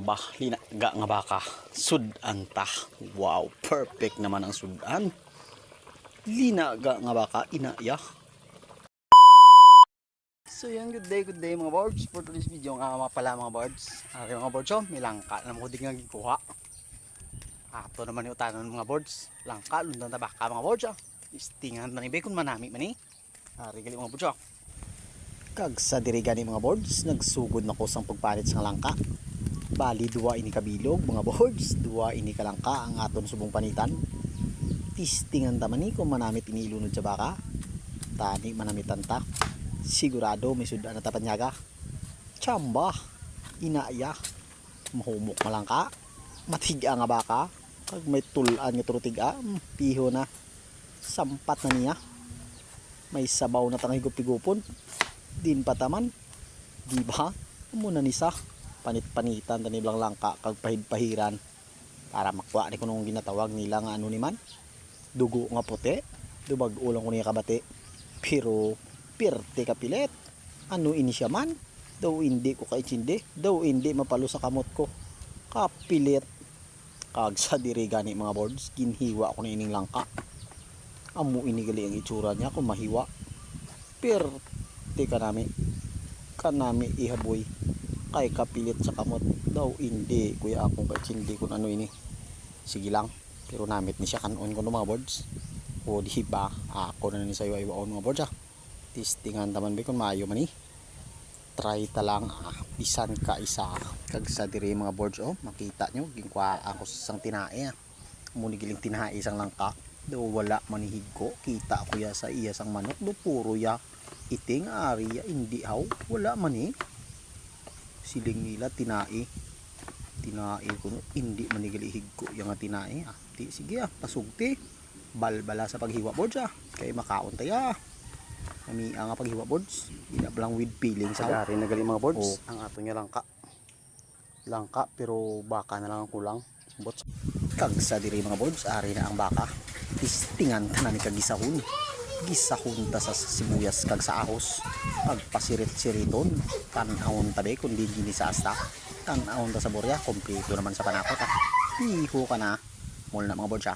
Tsamba, linaga nga baka. Sudan ta. Wow, perfect naman ang sudan. Linaga nga baka, inaya. So yan, good day mga birds. For today's video, nga pala mga birds. Okay mga birds, oh, may langka na mga kudig nga gikuha. Ato naman yung utanan mga birds. Langka, lundang tabaka mga birds, oh. Istingan man ibay kung manami man eh. Regali mga birds, oh. Kag sa dirigan ni mga birds, nagsugod na ko sang pagpalit sa langka. Bali, dua ini kabilog mga birds, dua ini kalangka ang aton subong panitan. Tistingan taman ni kung manamit inilunod sa baka. Tani manamit tantak. Sigurado may sudan na tapanyaga. Tsamba, inaya, mahumok malangka, matiga nga baka. Kag may tulan nga turutiga, piho na. Sampat na niya. May sabaw na tanghigop-higupon. Din pataman. Diba? Muna ni sa panit-panitan tani blang langka kag pahid-pahiran para makuha ni kunong ginatawag nila nga ano ni man dugo nga puti dubag ulang ko niya kabati pero pirte kapilet ano ini siya man daw hindi ko kaitsindi daw hindi mapalo sa kamot ko kapilit kag sa diri gani mga birds ginhiwa ko na ining langka amo inigali ang itsura niya kung mahiwa pirte kanami ihaboy kay kapilit sa kamot daw hindi kuya akong kaitsindi kung ano ini sige lang pero namit ni siya kanon ko no mga birds o diba ako na ni sayo ay waon mga birds tistingan taman ba kung maayo man try ta lang bisan ka isa kag sa diri mga birds makita nyo gingkwa ako sang tinae muni giling tinae isang langka daw wala manihig ko kita ko ya sa iya sang manok do puro ya iting ariya hindi haw wala man siling nila tinae kuno hindi manigilihig ko yung tinae di sige pasugti balbala sa paghiwa boards kay makaon taya kami nga paghiwa boards ina lang with peeling sa dari nagali mga boards ang ato nya langka pero baka na lang ang kulang bots kag sa diri mga boards ari na ang baka istingan tanan kag gisahon ta sa sibuyas kag sa ahos kag pasirit-siriton tan-awon tabi kundi gini sa asta tan-awon ta sa borya kompleto naman sa panakot piho ka na mol na mga boards